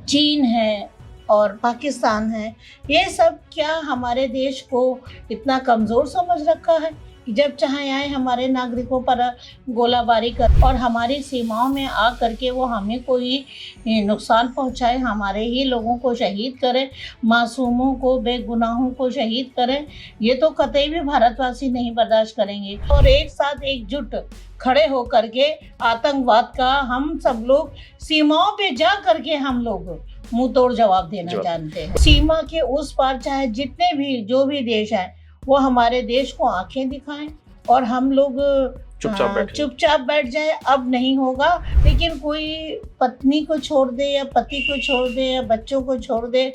चीन है और पाकिस्तान है, ये सब क्या हमारे देश को इतना कमज़ोर समझ रखा है कि जब चाहे आए हमारे नागरिकों पर गोलाबारी कर और हमारी सीमाओं में आ करके वो हमें कोई नुकसान पहुंचाए, हमारे ही लोगों को शहीद करें, मासूमों को, बेगुनाहों को शहीद करें। ये तो कतई भी भारतवासी नहीं बर्दाश्त करेंगे। और एक साथ एकजुट खड़े होकर के आतंकवाद का हम सब लोग सीमाओं पे जा करके हम लोग मुंह तोड़ जवाब देना जानते हैं। सीमा के उस पार चाहे जितने भी जो भी देश हैं वो हमारे देश को आंखें दिखाएं और हम लोग चुपचाप बैठ जाए। अब नहीं होगा। लेकिन कोई पत्नी को छोड़ दे या पति को छोड़ दे या बच्चों को छोड़ दे,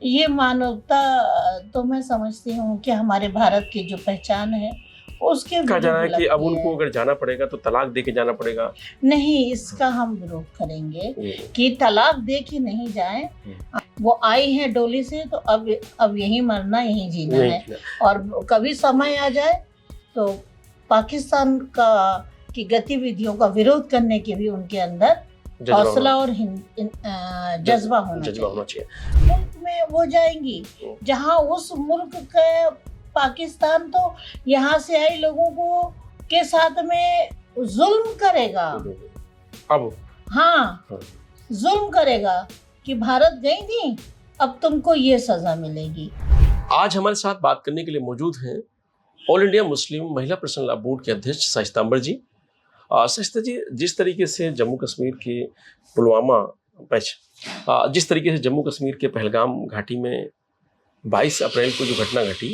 ये मानवता तो मैं समझती हूँ कि हमारे भारत की जो पहचान है उसके कहा जा रहा है कि अब उनको अगर जाना पड़ेगा तो तलाक दे के जाना पड़ेगा। नहीं, इसका हम विरोध करेंगे कि तलाक दे के नहीं जाए। वो आई है डोली से तो अब यही मरना यही जीना है। और कभी समय आ जाए तो पाकिस्तान की गतिविधियों का विरोध करने के भी उनके अंदर हौसला और जज्बा होना चाहिए। मुल्क में वो जाएंगी जहाँ उस मुल्क के पाकिस्तान तो यहाँ से आए लोगों को के साथ में जुल्म करेगा। अब हाँ, जुल्म करेगा कि भारत गई थी, अब तुमको ये सजा मिलेगी। आज हमारे साथ बात करने के लिए मौजूद हैं ऑल इंडिया मुस्लिम महिला पर्सनल लॉ बोर्ड के अध्यक्ष शाइस्ता अंबर जी। शाइस्ता जी, जिस तरीके से जम्मू कश्मीर के पुलवामा पैच, जिस तरीके से जम्मू कश्मीर के पहलगाम घाटी में 22 अप्रैल को जो घटना घटी,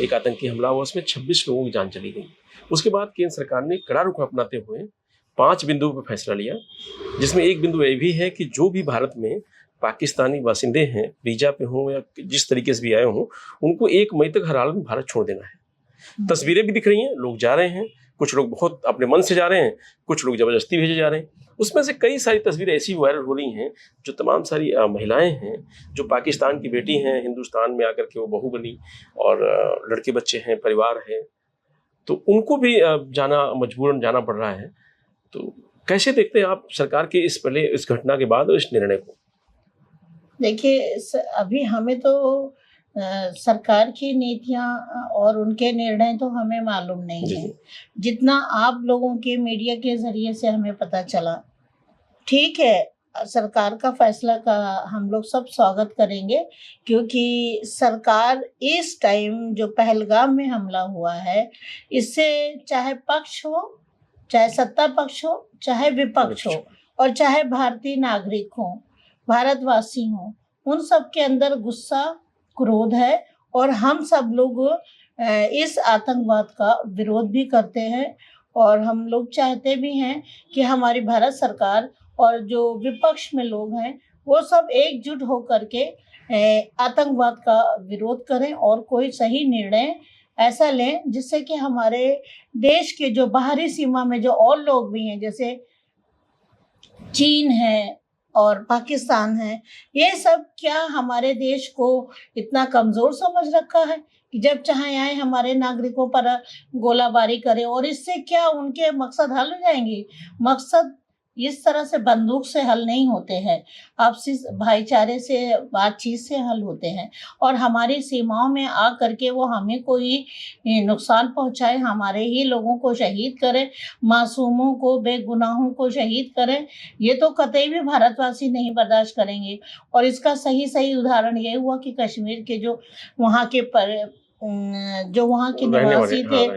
एक आतंकी हमला हुआ, उसमें 26 लोगों की जान चली गई। उसके बाद केंद्र सरकार ने कड़ा रुख अपनाते हुए 5 बिंदुओं पर फैसला लिया, जिसमें एक बिंदु ये भी है कि जो भी भारत में पाकिस्तानी बासिंदे हैं, वीजा पे हों या जिस तरीके से भी आए हों, उनको 1 मई तक हर हाल में भारत छोड़ देना है। तस्वीरें भी दिख रही हैं, लोग जा रहे हैं, कुछ लोग बहुत अपने मन से जा रहे हैं, कुछ लोग जबरदस्ती भेजे जा रहे हैं। उसमें से कई सारी तस्वीरें ऐसी वायरल हो रही हैं जो तमाम सारी महिलाएं हैं जो पाकिस्तान की बेटी हैं, हिंदुस्तान में आकर के वो बहू बनी और लड़के बच्चे हैं, परिवार है, तो उनको भी मजबूरन जाना पड़ रहा है। तो कैसे देखते हैं आप सरकार के इस घटना के बाद इस निर्णय को? देखिए, अभी हमें तो सरकार की नीतियां और उनके निर्णय तो हमें मालूम नहीं है। जितना आप लोगों के मीडिया के जरिए से हमें पता चला, ठीक है, सरकार का फैसला का हम लोग सब स्वागत करेंगे, क्योंकि सरकार इस टाइम जो पहलगाम में हमला हुआ है, इससे चाहे पक्ष हो, चाहे सत्ता पक्ष हो, चाहे विपक्ष हो और चाहे भारतीय नागरिक हो, भारतवासी हो, उन सब के अंदर गुस्सा, क्रोध है। और हम सब लोग इस आतंकवाद का विरोध भी करते हैं और हम लोग चाहते भी हैं कि हमारी भारत सरकार और जो विपक्ष में लोग हैं वो सब एकजुट होकर के आतंकवाद का विरोध करें और कोई सही निर्णय ऐसा लें जिससे कि हमारे देश के जो बाहरी सीमा में जो और लोग भी हैं, जैसे चीन है और पाकिस्तान है, ये सब क्या हमारे देश को इतना कमज़ोर समझ रखा है कि जब चाहे आए हमारे नागरिकों पर गोलाबारी करें। और इससे क्या उनके मकसद हल हो जाएंगे? मकसद इस तरह से बंदूक से हल नहीं होते हैं, आपसी भाईचारे से, बातचीत से हल होते हैं। और हमारी सीमाओं में आ करके वो हमें कोई नुकसान पहुंचाए, हमारे ही लोगों को शहीद करें, मासूमों को, बेगुनाहों को शहीद करें, ये तो कतई भी भारतवासी नहीं बर्दाश्त करेंगे। और इसका सही उदाहरण ये हुआ कि कश्मीर के जो वहाँ के निवासी थे,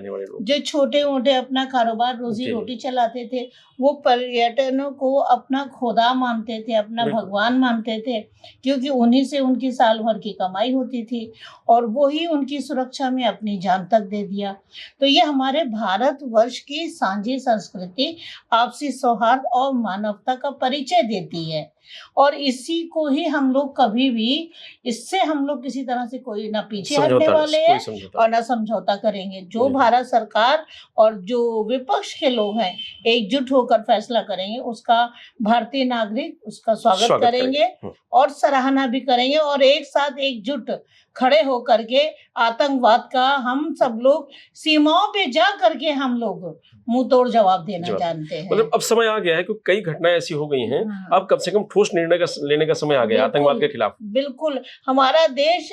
जो छोटे मोटे अपना कारोबार रोजी रोटी चलाते थे, वो पर्यटनों को अपना खुदा मानते थे, अपना भगवान मानते थे, क्योंकि उन्हीं से उनकी साल भर की कमाई होती थी और वो ही उनकी सुरक्षा में अपनी जान तक दे दिया। तो ये हमारे भारतवर्ष की साझी संस्कृति आपसी सौहार्द और मानवता का परिचय देती है। और इसी को ही हम लोग कभी भी, इससे हम लोग किसी तरह से कोई ना पीछे हटने वाले हैं कोई समझौता और न समझौता करेंगे। जो जी। भारत सरकार और जो विपक्ष के लोग हैं एकजुट होकर फैसला करेंगे, उसका भारतीय नागरिक उसका स्वागत करेंगे और सराहना भी करेंगे और एक साथ एकजुट खड़े होकर के आतंकवाद का हम सब लोग सीमाओं पे जा करके हम लोग मुंह तोड़ जवाब देना जानते हैं। मतलब अब समय आ गया है क्योंकि कई घटनाएं ऐसी हो गई हैं, अब कम से कम ठोस निर्णय लेने का समय आ गया आतंकवाद के खिलाफ। बिल्कुल, हमारा देश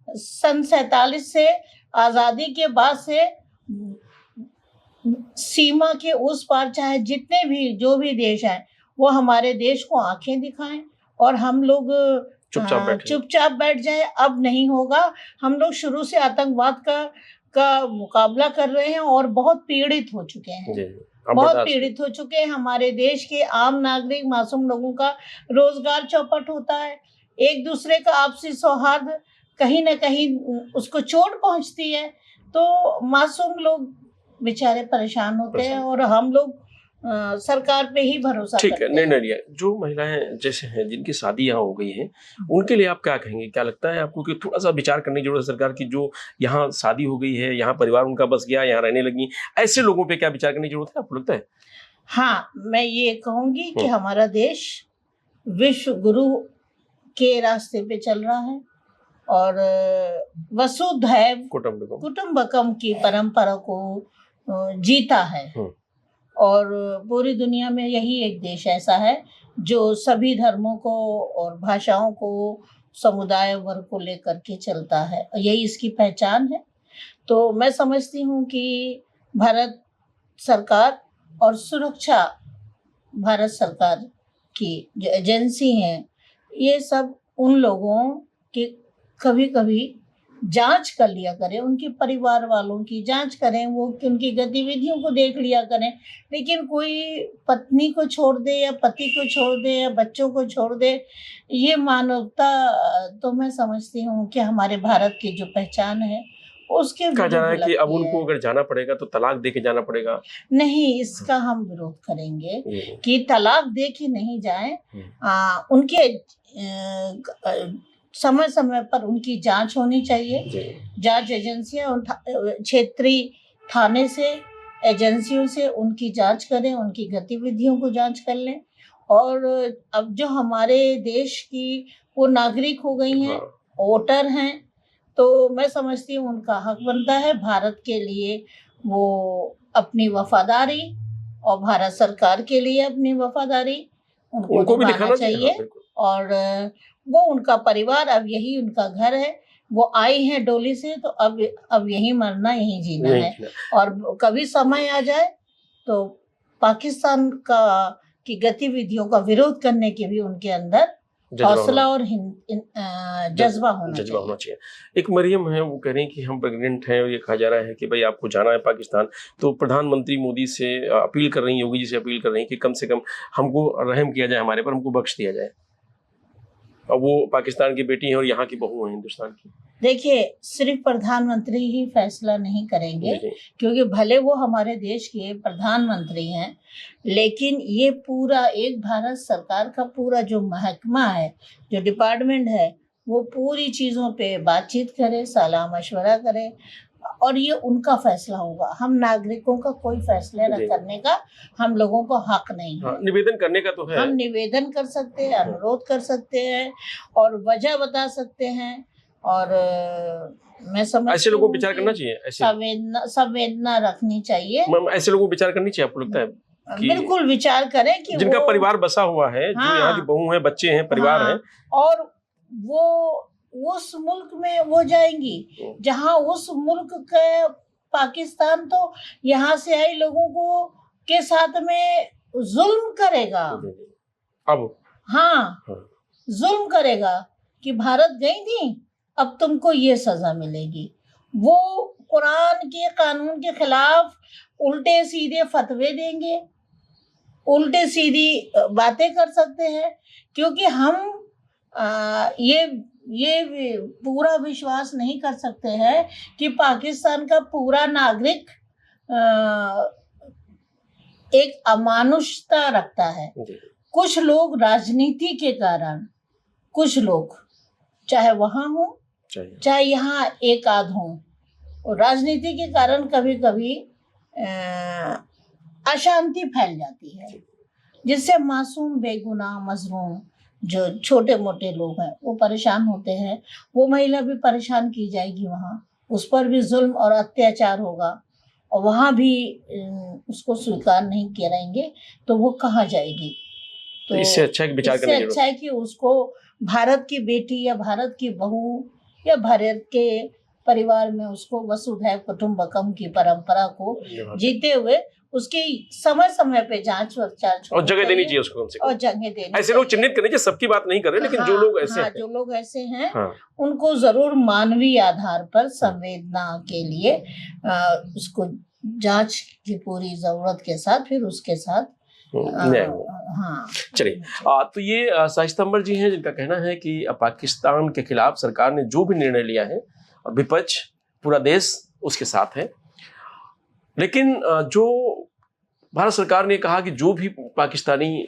सन 47 से आजादी के बाद से सीमा के उस पार चाहे जितने भी जो भी देश हैं वो हमारे देश को आंखें दिखाएं और हम लोग चुपचाप बैठ जाए। अब नहीं होगा। हम लोग शुरू से आतंकवाद का मुकाबला कर रहे हैं और बहुत पीड़ित हो चुके हैं, बहुत पीड़ित हो चुके हैं। हमारे देश के आम नागरिक मासूम लोगों का रोजगार चौपट होता है, एक दूसरे का आपसी सौहार्द कहीं न कहीं उसको चोट पहुंचती है, तो मासूम लोग बेचारे परेशान होते हैं और हम लोग सरकार पे ही भरोसा करते हैं। ठीक है, निर्णय लिया। जो महिलाएं जैसे हैं जिनकी शादी यहाँ हो गई है, उनके लिए आप क्या कहेंगे? क्या लगता है आपको कि थोड़ा सा विचार करने की जरूरत है सरकार की? जो यहाँ शादी हो गई है, यहाँ परिवार उनका बस गया, यहाँ रहने लगी, ऐसे लोगों पे क्या विचार करने की जरूरत है आपको लगता है? हाँ, मैं ये कहूंगी कि हमारा देश विश्व गुरु के रास्ते पे चल रहा है और वसुधैव कुटुंबकम की परंपरा को जीता है और पूरी दुनिया में यही एक देश ऐसा है जो सभी धर्मों को और भाषाओं को, समुदाय वर्ग को लेकर के चलता है, यही इसकी पहचान है। तो मैं समझती हूँ कि भारत सरकार और सुरक्षा भारत सरकार की जो एजेंसी हैं, ये सब उन लोगों के कभी-कभी जांच कर लिया करें, उनके परिवार वालों की जांच करें, वो उनकी गतिविधियों को देख लिया करें। लेकिन कोई पत्नी को छोड़ दे या पति को छोड़ दे या बच्चों को छोड़ दे, ये मानवता तो मैं समझती हूँ कि हमारे भारत की जो पहचान है उसके कहा जा रहा है कि अब उनको अगर जाना पड़ेगा तो तलाक दे के जाना पड़ेगा। नहीं, इसका हम विरोध करेंगे कि तलाक दे के नहीं जाए। उनके समय समय पर उनकी जांच होनी चाहिए। जांच एजेंसियां क्षेत्रीय थाने से एजेंसियों से उनकी जांच करें, उनकी गतिविधियों को जांच कर लें। और अब जो हमारे देश की वो नागरिक हो गई हैं, वोटर हैं, तो मैं समझती हूँ उनका हक बनता है भारत के लिए वो अपनी वफादारी और भारत सरकार के लिए अपनी वफादारी उनको भी दिखाना चाहिए। और वो उनका परिवार, अब यही उनका घर है, वो आई हैं डोली से, तो अब यही मरना यही जीना है। और कभी समय आ जाए तो पाकिस्तान की गतिविधियों का विरोध करने के भी उनके अंदर हौसला और जज्बा होना चाहिए। एक मरियम है, वो कह रही हैं कि हम प्रेग्नेंट हैं और ये कहा जा रहा है कि भाई आपको जाना है पाकिस्तान, तो प्रधानमंत्री मोदी से अपील कर रही हैं, योगी जी से अपील कर रही हैं कि कम से कम हमको रहम किया जाए, हमारे पर हमको बख्श दिया जाए। अब वो पाकिस्तान की बेटी हैं और यहाँ की बहू हैं हिंदुस्तान की। देखिए, सिर्फ प्रधानमंत्री ही फैसला नहीं करेंगे, क्योंकि भले वो हमारे देश के प्रधानमंत्री हैं, लेकिन ये पूरा एक भारत सरकार का पूरा जो महकमा है, जो डिपार्टमेंट है, वो पूरी चीज़ों पे बातचीत करे, सलाह मशवरा करे और ये उनका फैसला होगा। हम नागरिकों का कोई फैसला न करने का हम लोगों को हक नहीं है। निवेदन करने का तो है, हम निवेदन कर सकते हैं, अनुरोध कर सकते हैं और वजह बता सकते हैं। और मैं समझती ऐसे लोगों को विचार करना चाहिए, संवेदना रखनी चाहिए। ऐसे लोगों को विचार करनी चाहिए, आपको लगता है? बिल्कुल विचार करें कि जिनका परिवार बसा हुआ है, जो यहाँ की बहू है, बच्चे हैं, परिवार है, और वो उस मुल्क में वो जाएंगी जहां उस मुल्क के पाकिस्तान तो यहाँ से आई लोगों को के साथ में जुल्म करेगा। अब जुल्म करेगा कि भारत गई थी, अब तुमको ये सजा मिलेगी। वो कुरान के कानून के खिलाफ उल्टे सीधे फतवे देंगे, उल्टे सीधी बातें कर सकते हैं, क्योंकि हम ये पूरा विश्वास नहीं कर सकते हैं कि पाकिस्तान का पूरा नागरिक एक अमानुषता रखता है। कुछ लोग राजनीति के कारण, कुछ लोग चाहे वहां हो चाहे यहाँ एक आध हो, और राजनीति के कारण कभी कभी अशांति फैल जाती है, जिससे मासूम बेगुनाह मजलूम जो छोटे मोटे लोग हैं वो परेशान होते हैं। वो महिला भी परेशान की जाएगी, वहाँ उस पर भी जुल्म और अत्याचार होगा और वहाँ भी उसको स्वीकार नहीं करेंगे तो वो कहाँ जाएगी। तो इससे अच्छा है विचार करने की अच्छा है कि उसको भारत की बेटी या भारत की बहू या भारत के परिवार में उसको वसुधैव कुटुंबकम की परंपरा को जीते हुए उसकी समय समय पे जांच और जगह देनी चाहिए उसको, कम से कम और जगह देनी। ऐसे लोग चिन्हित करने चाहिए, सबकी बात नहीं कर रहे, लेकिन जो लोग ऐसे हैं, जो लोग ऐसे हैं हाँ, उनको जरूर मानवीय आधार पर संवेदना के लिए उसको जांच की पूरी जरूरत के साथ फिर उसके साथ हाँ। चलिए, तो ये शाइस्ता अंबर जी हैं जिनका कहना है कि पाकिस्तान के खिलाफ सरकार ने जो भी निर्णय लिया है और विपक्ष पूरा देश उसके साथ है, लेकिन जो भारत सरकार ने कहा कि जो भी पाकिस्तानी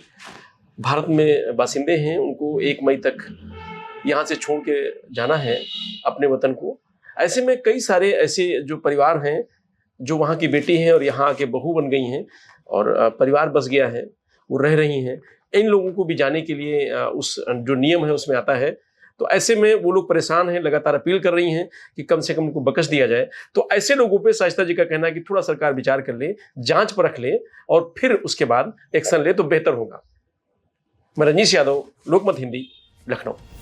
भारत में बासिंदे हैं उनको 1 मई तक यहाँ से छोड़ के जाना है अपने वतन को। ऐसे में कई सारे ऐसे जो परिवार हैं जो वहाँ की बेटी हैं और यहाँ आके बहू बन गई हैं और परिवार बस गया है, वो रह रही हैं, इन लोगों को भी जाने के लिए उस जो नियम है उसमें आता है। तो ऐसे में वो लोग परेशान हैं, लगातार अपील कर रही हैं कि कम से कम उनको बख्श दिया जाए। तो ऐसे लोगों पे शाइस्ता जी का कहना है कि थोड़ा सरकार विचार कर ले, जांच पर रख ले और फिर उसके बाद एक्शन ले तो बेहतर होगा। मैं रजनीश यादव, लोकमत हिंदी, लखनऊ।